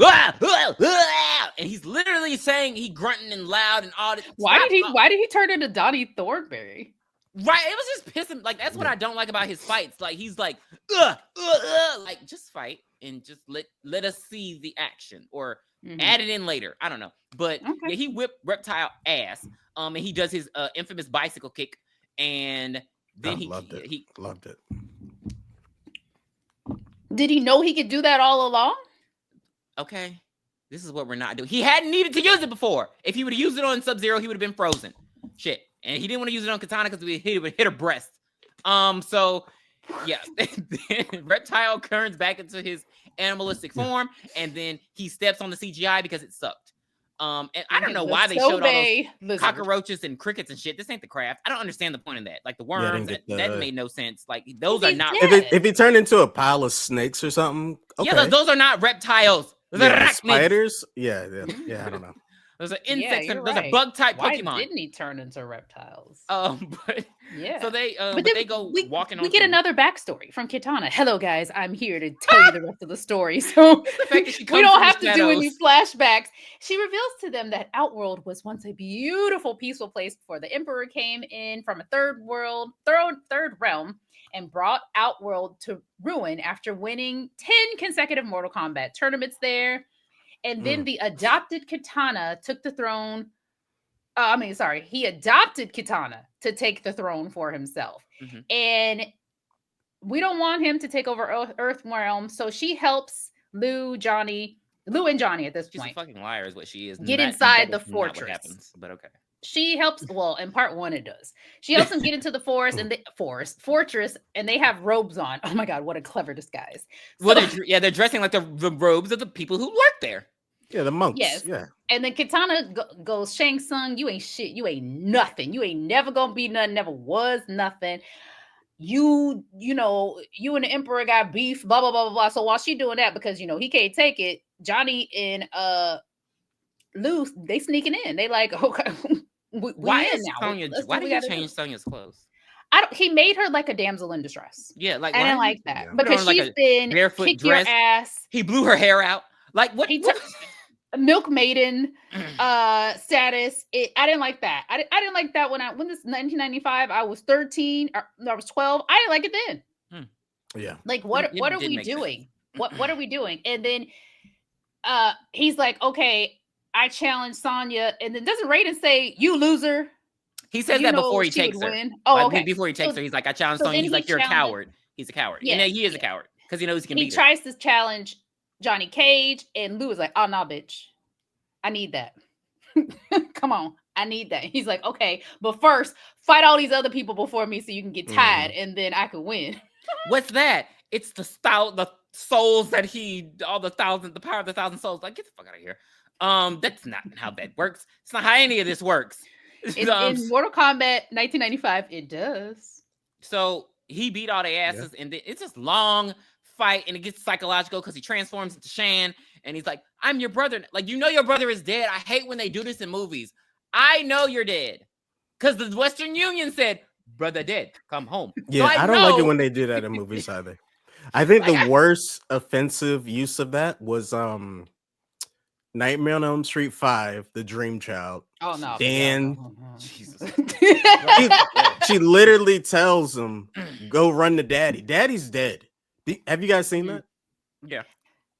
he's literally saying he grunting and loud and all this. Why did he turn into Donnie Thornberry? Right, it was just pissing. Like that's what I don't like about his fights. Like he's like, like just fight and just let us see the action or add it in later. I don't know, but yeah, he whipped Reptile ass. And he does his infamous bicycle kick, and then he loved it. Did he know he could do that all along? Okay, this is what we're not doing. He hadn't needed to use it before. If he would have used it on Sub-Zero, he would have been frozen. Shit. And he didn't want to use it on Katana because he would hit her breast. So yeah, Reptile turns back into his animalistic form, and then he steps on the CGI because it sucked. And I don't know why they showed all those cockroaches and crickets and shit. This ain't the craft. I don't understand the point of that. Like the worms, that made no sense. Like those are not. If he turned into a pile of snakes or something, okay. Yeah, those are not reptiles. Those are spiders. Yeah, I don't know. Those are insects. Those are bug type Pokemon. Why didn't he turn into reptiles? But yeah. So they go walking on. We get another backstory from Kitana. Hello, guys. I'm here to tell you the rest of the story. So we don't have to do any flashbacks. She reveals to them that Outworld was once a beautiful, peaceful place before the Emperor came in from a third realm and brought Outworld to ruin after winning 10 consecutive Mortal Kombat tournaments there. And then the adopted Kitana took the throne. He adopted Kitana to take the throne for himself. Mm-hmm. And we don't want him to take over Earth Realm. So she helps Lou and Johnny at this point. She's a fucking liar is what she is. Get inside the fortress. What happens, but okay. She helps, in part one it does. She helps them get into the fortress, and they have robes on. Oh my god, what a clever disguise. So, they're dressing like the robes of the people who work there. Yeah, the monks. Yes. Yeah. And then Kitana goes, Shang Tsung, you ain't shit. You ain't nothing. You ain't never gonna be nothing. Never was nothing. You and the Emperor got beef, blah, blah, blah, blah, blah. So while she doing that, because, he can't take it, Johnny and Lou, they sneaking in. They like, okay, why did he change Sonya's clothes? He made her like a damsel in distress. Yeah, like I didn't like that because she's been kick your ass. He blew her hair out. Like what? Milk Maiden status. I didn't like that. I didn't like that when this 1995. I was 13. I was 12. I didn't like it then. Yeah. Like what are we doing? What are we doing? And then he's like, okay, I challenge Sonya, and then doesn't Raiden say, "You loser"? He says that before he takes her. Oh, okay. Before he takes her, he's like, "I challenge Sonya." He's like, "You're a coward." He's a coward. Yeah, and he is a coward because he knows he can beat her. He tries to challenge Johnny Cage, and Lou is like, "Oh no, bitch, I need that. Come on, I need that." He's like, "Okay, but first, fight all these other people before me, so you can get tired, and then I can win." What's that? It's the souls that the power of the 1,000 souls. Like, get the fuck out of here. That's not how that works. It's not how any of this works. In Mortal Kombat 1995, it does. So he beat all their asses, and then it's this long fight, and it gets psychological because he transforms into Shan, and he's like, "I'm your brother." Like, your brother is dead. I hate when they do this in movies. I know you're dead. because the Western Union said, "Brother dead, come home." Yeah, So I don't like it when they do that in movies either. I think the worst offensive use of that was Nightmare on Elm Street 5, The Dream Child. Oh no, Dan, Jesus. she literally tells him, "Go run to daddy. Daddy's dead." Have you guys seen that? Yeah.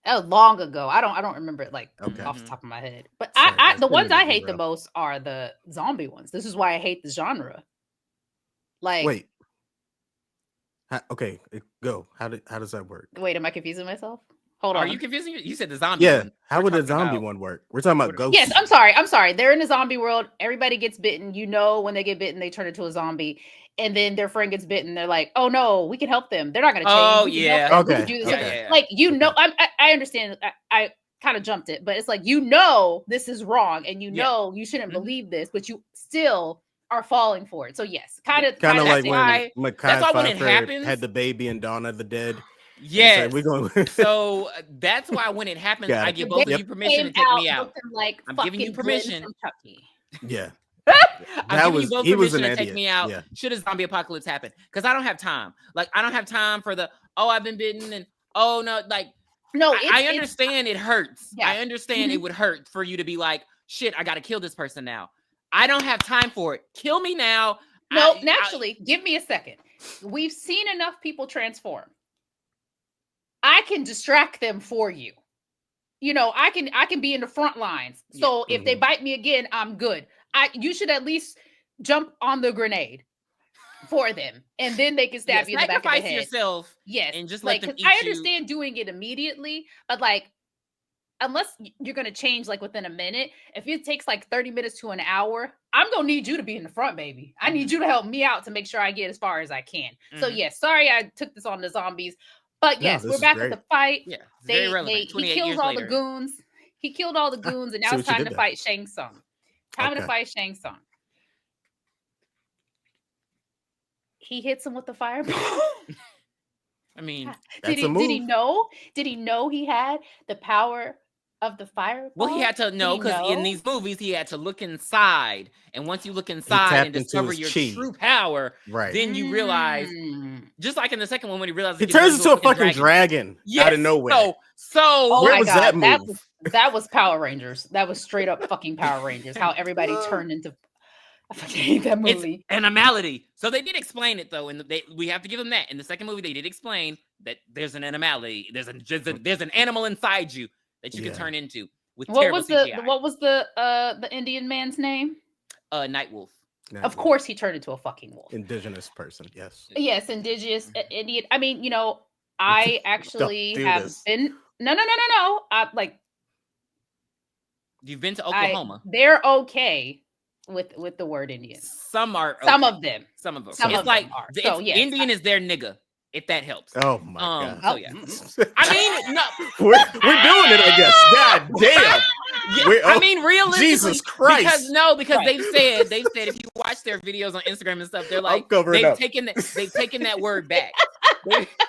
That was long ago. I don't remember it like Okay. off the top of my head. But Sorry, I guys. the Didn't ones mean to I hate the derail. most are the zombie ones. This is why I hate the genre. Like, Wait. Okay, go. How does that work? wait, am I confusing myself? Hold on. Are you confusing? You said the zombie Yeah, one. how We're would the talking zombie about- one work? We're talking about ghosts. Yes, I'm sorry. They're in a zombie world. Everybody gets bitten. You know, when they get bitten, they turn into a zombie. And then their friend gets bitten. They're like, "Oh no, we can help them. They're not going to change. Oh, We can yeah. help them. We can Okay, do this." okay. Like, you know, Okay. I understand. I kind of jumped it, but it's like, you know, this is wrong, and you Yeah. know you shouldn't Mhm. believe this, but you still are falling for it. So yes, kind of Kind of like that's why- when that's Mekhi why when it Phifer happens- had the baby in Dawn of the Dead. Yes. We're going. So that's why when it happens, Got I it. give both of Yep. you permission to came take me out. looking like I'm giving you fucking Glenn permission. from Chucky. Yeah, I'm That giving was- you both he was permission an to take idiot. me out. Yeah. Should a zombie apocalypse happen? Because I don't have time. Like, I don't have time for the, oh, I've been bitten, and oh no, like, No, I understand it hurts. Yeah. I understand it would hurt for you to be like, shit, I gotta kill this person now. I don't have time for it. Kill me now. No, I- naturally, give me a second. We've seen enough people transform. I can distract them for you. You know, I can be in the front lines. So if they bite me again, I'm good. You should at least jump on the grenade for them, and then they can stab you in the back of the sacrifice head. yourself. Yes, and just like, let them 'cause eat I you. understand doing it immediately, but like, unless you're gonna change like within a minute, if it takes like 30 minutes to an hour, I'm gonna need you to be in the front, baby. I need you to help me out to make sure I get as far as I can. So Mhm. yes, sorry I took this on the zombies, but No, yes, this we're is back great. at the fight. Yeah, it's very relevant. He 28 kills years all later. the goons. He killed all the goons, and now See it's what you time did to there. fight Shang Tsung. Time to Okay. fight Shang Tsung. He hits him with the fireball. I mean, That's a Did he move. know? Did he know he had the power of the fireball? well, he had to Did know he because in know? these movies he had to look inside, and once you look inside tapped and into discover his your chi. true power, Right. then you realize, Mm. just like in the second one when he realized He could turns turn into a fucking dragon out of nowhere. So Oh Where my was God, that move? that was Power Rangers. That was straight up fucking Power Rangers. How everybody turned into. I fucking hate that it's movie. animality. So they did explain it though, and we have to give them that. In the second movie, they did explain that there's an animality. There's an animal inside you that you Yeah. can turn into with What terrible was CGI. what was the Indian man's name? Nightwolf. Of course, he turned into a fucking wolf. Indigenous person. Yes. Yes, indigenous Indian. I mean, you know, I actually do have this. been. No. Like, You've been to Oklahoma. they're okay with the word Indian. Some are. Some okay. of them. Some of them. Some it's of like them are. it's So, yes, Indian is their nigga, if that helps. Oh my God. So yeah. I mean, no. we're doing it, I guess. God damn. Yeah, I mean, realistically, Jesus Christ. Because Right. they've said if you watch their videos on Instagram and stuff, they're like covering up. taken that word back.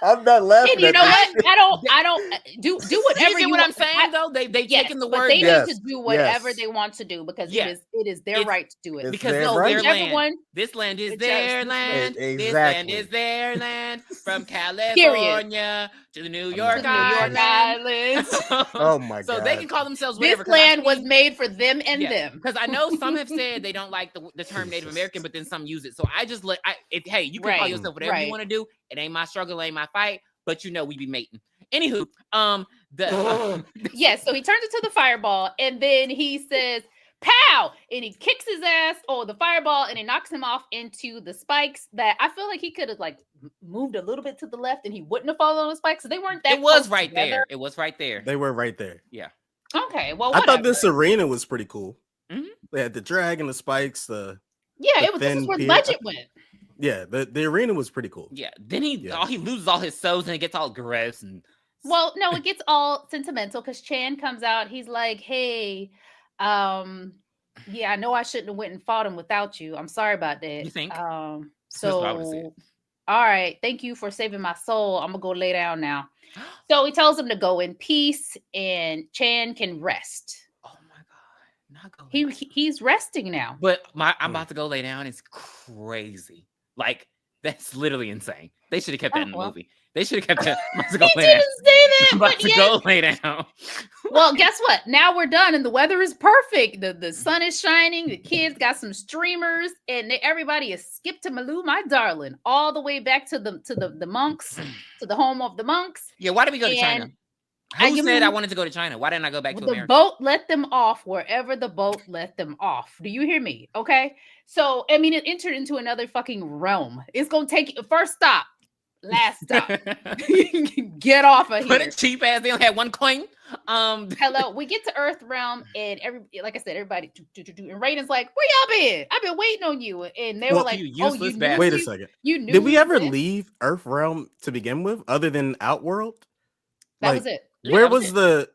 I'm not laughing And you at know this. what? I don't do Do whatever you get what I'm saying though? They've Yes, taken the but word they back. need to do whatever Yes. they want to do because Yeah. it is their It's- right to do it. it's because their no, right. their Whichever land. one. This land is Whichever- their land. This land Exactly. is their land. From California to the New York To New York Island. Island. Oh my So God. they can call themselves whatever. This land was made for them and them. Because I know some have said they don't like the term Native American, but then some use it. So I just hey, you can call Right, yourself whatever right. you want to do. It ain't my struggle, ain't my fight. But you know we be mating. Anywho, Yes, so he turns into the fireball and then he says, "Pow!" and he kicks his ass the fireball and it knocks him off into the spikes that I feel like he could have like moved a little bit to the left and he wouldn't have fallen on the spikes. So they weren't that it was close right together. there. It was right there. They were right there. Okay, well, I whatever. thought this arena was pretty cool. Mhm. They had the dragon, the spikes, Yeah, the it was. This is thin where the pier. budget went. the arena was pretty cool. Yeah. Then he Yeah. he loses all his souls and it gets all gross and Well, no, it gets all sentimental because Chan comes out. He's like, "Hey, yeah, I know I shouldn't have went and fought him without you. I'm sorry about that. You think? So, That's what I would've said. all right, thank you for saving my soul. I'm gonna go lay down now." So he tells him to go in peace, and Chan can rest. Oh my god. He's resting now. But I'm about to go lay down. It's crazy. Like, that's literally insane. They should have kept that in the movie. They should have kept that. I'm about to go He lay down. didn't say that, I'm about but to yes. go lay down. Well, guess what? Now we're done, and the weather is perfect. The sun is shining. The kids got some streamers, and everybody is skipped to Malou, my darling, all the way back to the monks, to the home of the monks. Yeah, why did we go to China? Who said I wanted to go to China? Why didn't I go back to America? The boat let them off wherever the boat let them off. Do you hear me? Okay. So, I mean, it entered into another fucking realm. It's going to take you first stop, last stop. Get off of here. What a cheap ass. They only had one coin. Hello. We get to Earth realm, and like I said, everybody, and Raiden's like, where y'all been? I've been waiting on you. And they were like, wait a second. You knew. Did we ever leave Earth realm to begin with, other than Outworld? That was it. Where was the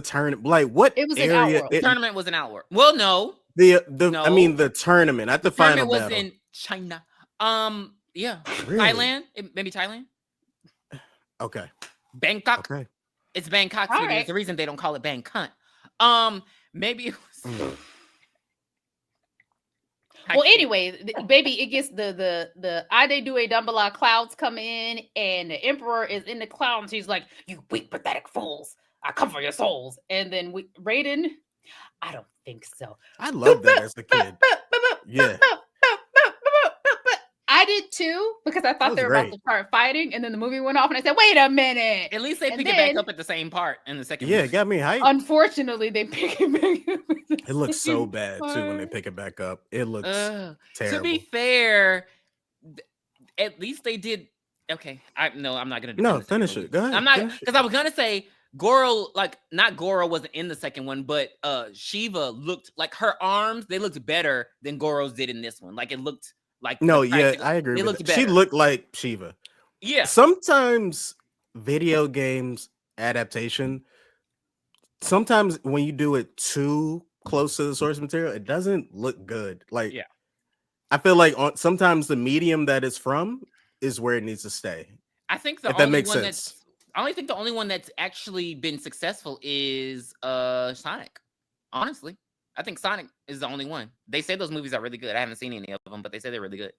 tournament? Like, what it was area? The tournament was in Outworld. Well, no. I mean, the tournament at the final was battle. in China. Yeah. Really? Thailand. Maybe Thailand. Okay. Bangkok. Okay. It's Bangkok. All City. right. It's the reason they don't call it Bangkok. Maybe it was. Well, anyway, baby, it gets the Ade Due Dumbala clouds come in, and the Emperor is in the clouds. He's like, "You weak, pathetic fools! I come for your souls." And then Raiden, I don't think so. I loved that as a kid. Yeah, I did too, because I thought they were about to start fighting, and then the movie went off, and I said, "Wait a minute!" At least they pick it back up at the same part in the second. Yeah, movie. It got me hyped. Unfortunately, they pick it back up. It looks so bad too when they pick it back up. It looks terrible. To be fair, at least they did. Okay, I'm not gonna. No, finish it. Go ahead. I'm not, because I was gonna say Goro, not Goro wasn't in the second one, but Shiva looked like her arms. They looked better than Goro's did in this one. Like, it looked like I agree. They looked better. She looked like Shiva. Yeah. Sometimes video games adaptation. Sometimes when you do it too close to the source material, it doesn't look good. Like, yeah. I feel like sometimes the medium that it's from is where it needs to stay. I think if that makes sense. I only think the only one that's actually been successful is Sonic. Honestly, I think Sonic is the only one. They say those movies are really good. I haven't seen any of them, but they say they're really good.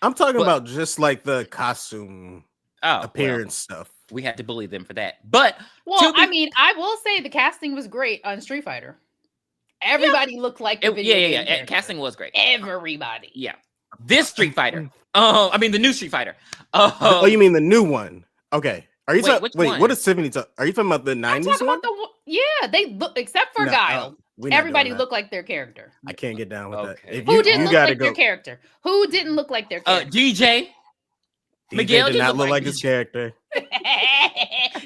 I'm talking about just like the costume appearance stuff. We had to bully them for that. But I mean, I will say the casting was great on Street Fighter. Everybody looked like the video game character. Casting was great. Everybody. Yeah. This Street Fighter. I mean the new Street Fighter. Oh, you mean the new one? Okay. Are you talking? Wait, what is Tiffany talking? Are you talking about the 90s one? They look, except for Guile. Everybody looked like their character. I can't get down with that. Who didn't look like their character? Who didn't look like their character? DJ Miguel did not look like his character.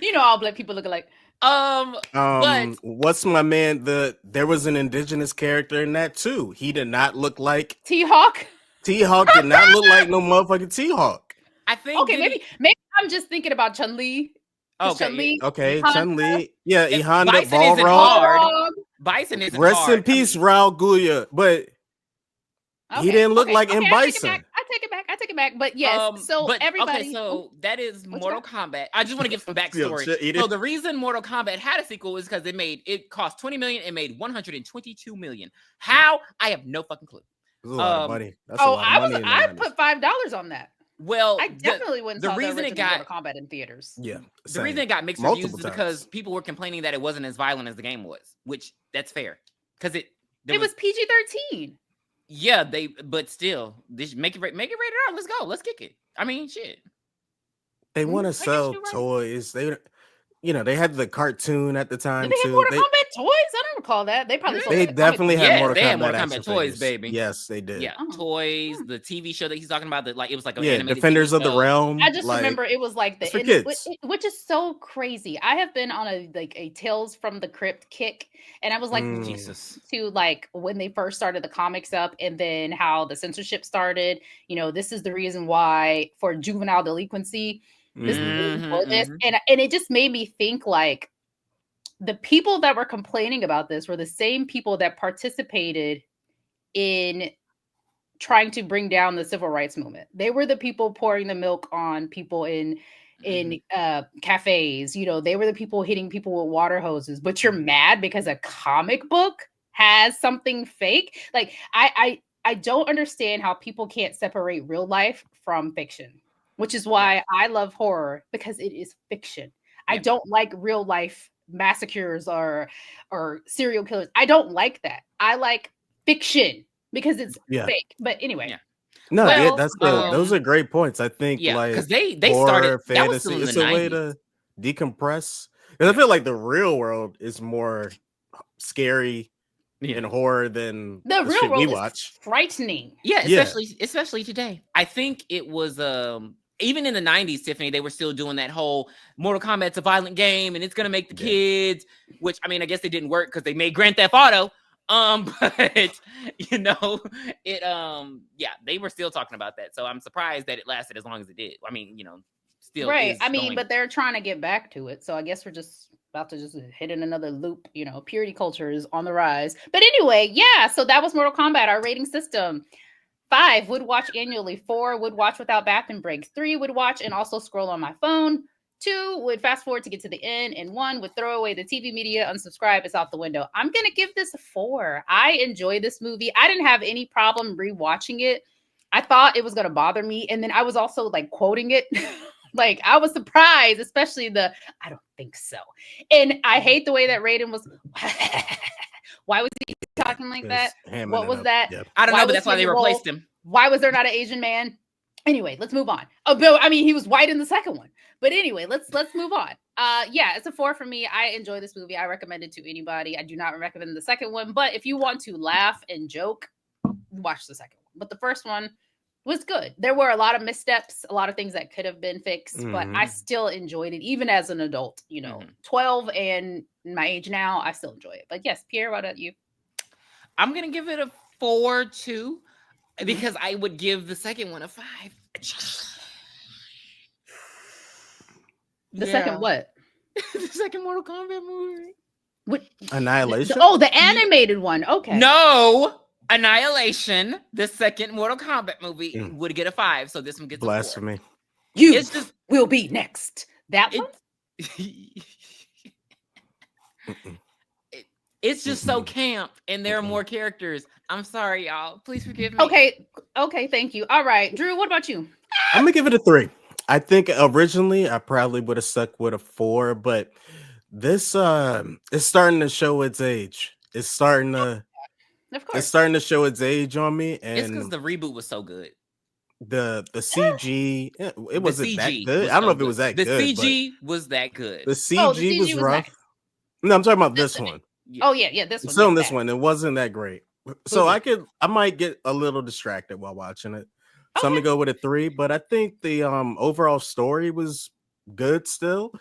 You know, all black people look alike. But what's my man? There was an indigenous character in that too. He did not look like T-Hawk. T-Hawk did not look like no motherfucking T-Hawk. I think. Okay, maybe I'm just thinking about Chun-Li. Okay, Chun-Li. Yeah, E Honda, Bison isn't hard. Bison isn't hard. Rest in peace, Raul Guya. But he didn't look like in Bison. I take it back. But yes, everybody. Okay, so that is Mortal Kombat. I just want to give some backstory. So the reason Mortal Kombat had a sequel is because it cost $20 million and made $122 million. How? I have no fucking clue. That's a lot of money. That's a lot of money. I put $5 on that. Well, I definitely wouldn't. The reason it got Mortal Kombat in theaters. Yeah, the reason it got mixed reviews is because people were complaining that it wasn't as violent as the game was, which that's fair because it was PG-13. Yeah, but still, they should make it rated R. Let's go. Let's kick it. I mean, shit. They want to sell toys. They had the cartoon at the time. Did they have Mortal Kombat toys? I don't recall that. They probably they definitely had Mortal Kombat toys, baby. Yes, they did. Yeah, toys. The TV show that he's talking about, that it was like an animated Defenders of the Realm. I just remember it was like the kids. Which is so crazy. I have been on a Tales from the Crypt kick, and I was like, Jesus, to like when they first started the comics up, and then how the censorship started. This is the reason why for juvenile delinquency. This and it just made me think like the people that were complaining about this were the same people that participated in trying to bring down the civil rights movement. They were the people pouring the milk on people in in cafes. You know, they were the people hitting people with water hoses, but you're mad because a comic book has something fake. Like I don't understand how people can't separate real life from fiction, which is why I love horror, because it is fiction. I don't like real life massacres or serial killers. I don't like that. I like fiction because it's fake. But anyway. No, well, that's good. Those are great points. I think because like they horror, started that was still fantasy, in it's the a way 90s. to decompress. Because I feel like the real world is more scary and horror than the real shit we world watch. is frightening. Yeah, especially today. I think it was even in the 90s, Tiffany, they were still doing that whole Mortal Kombat's a violent game and it's gonna make the kids, which I mean, I guess it didn't work because they made Grand Theft Auto. But you know, it they were still talking about that. So I'm surprised that it lasted as long as it did. I mean, you know, still right. I mean, going. but they're trying to get back to it. So I guess we're just about to just hit in another loop. You know, purity culture is on the rise. But anyway, yeah. So that was Mortal Kombat, our rating system. 5 would watch annually. 4 would watch without bathroom breaks. 3 would watch and also scroll on my phone. 2 would fast forward to get to the end, and 1 would throw away the TV media, unsubscribe, it's out the window. I'm gonna give this a 4. I enjoy this movie. I didn't have any problem rewatching it. I thought it was gonna bother me, and then I was also like quoting it. Like I was surprised, especially the I don't think so. And I hate the way that Raiden was. Why was he talking like that? What was that? Yep. I don't know, but that's why they replaced him. Why was there not an Asian man? Anyway, let's move on. Oh, Bill, I mean, he was white in the second one. But anyway, let's move on. Yeah, it's a 4 for me. I enjoy this movie. I recommend it to anybody. I do not recommend the second one, but if you want to laugh and joke, watch the second one. But the first one was good. There were a lot of missteps, a lot of things that could have been fixed, but I still enjoyed it, even as an adult. You know, 12 and my age now, I still enjoy it. But yes, Pierre, what about you? I'm gonna give it a 4 too, because I would give the second one a 5. The second what? The second Mortal Kombat movie. What? Annihilation? The animated one. Okay. No, Annihilation. The second Mortal Kombat movie would get a 5, so this one gets blasphemy. A 4. You will be next. That one. It's just so camp, and there are more characters. I'm sorry, y'all. Please forgive me. Okay, thank you. All right, Drew, what about you? I'm gonna give it a 3. I think originally I probably would have stuck with a 4, but this is starting to show its age. It's starting to show its age on me, and it's because the reboot was so good. The CG, it wasn't that good. I don't know if it was that good. The CG was that good. The CG was rough. Nice. No, I'm talking about this one. Oh yeah, this one. Still on this one, it wasn't that great. So I might get a little distracted while watching it. So I'm gonna go with a 3, but I think the overall story was good still.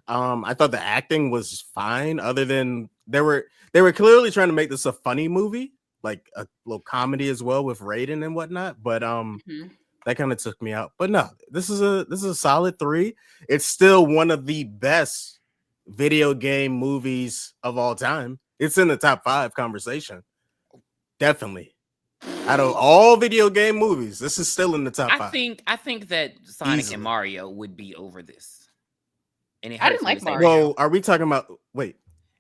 I thought the acting was fine, other than they were clearly trying to make this a funny movie, like a little comedy as well with Raiden and whatnot. But that kind of took me out. But no, this is a solid 3. It's still one of the best video game movies of all time. It's in the top 5 conversation. Definitely. Out of all video game movies, this is still in the top 5. I think that Sonic and Mario would be over this. And I didn't like Mario. Well, are we talking about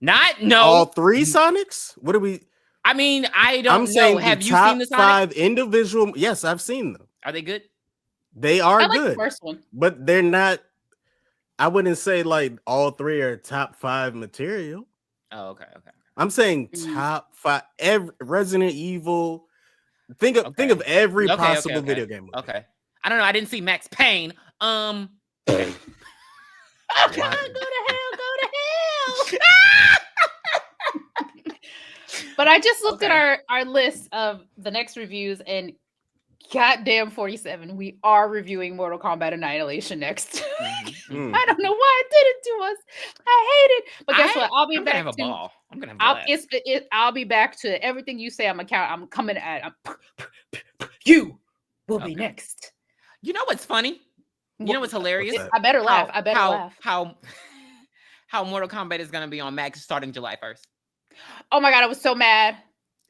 no all 3 Sonics? What are we? I mean, I don't know. Saying have you seen the Sonic? 5 individual? Yes, I've seen them. Are they good? They are like good. The first one, but they're not. I wouldn't say like all 3 are top 5 material. Oh, okay. I'm saying top 5. Every Resident Evil. Think of every possible video game movie. Okay. I don't know. I didn't see Max Payne. Okay. Go to hell. But I just looked at our list of the next reviews, and goddamn 47, we are reviewing Mortal Kombat Annihilation next. I don't know why it did it to us. I hate it. But guess what? I'll be back. I'm gonna have a ball. I'll be back to everything you say. I'm coming at. You will be next. You know what's funny? You know what's hilarious? I better laugh. Laugh. How Mortal Kombat is gonna be on Max starting July 1st. Oh my god, I was so mad.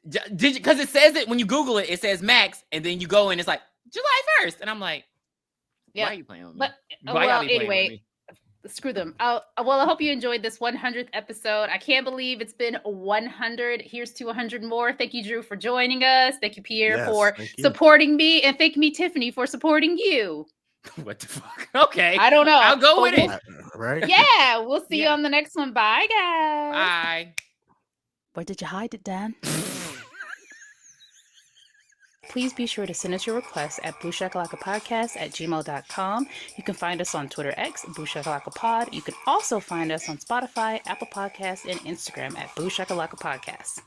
Did you? Because it says it when you Google it. It says Max, and then you go and it's like July 1st, and I'm like, Yeah. Why are you playing with me? But Why y'all well, be playing with anyway, me? screw them. Well, I hope you enjoyed this 100th episode. I can't believe it's been 100. Here's to 100 more. Thank you, Drew, for joining us. Thank you, Pierre, Yes, for thank you. supporting me, and thank me, Tiffany, for supporting you. What the fuck? Okay. I don't know. I'll go but with it. Right? Yeah, we'll see you Yeah. on the next one. Bye, guys. Bye. Where did you hide it, Dan? Please be sure to send us your requests at booshakalakapodcast@gmail.com. You can find us on Twitter X, Booshakalakapod. You can also find us on Spotify, Apple Podcasts, and Instagram at Booshakalaka Podcast.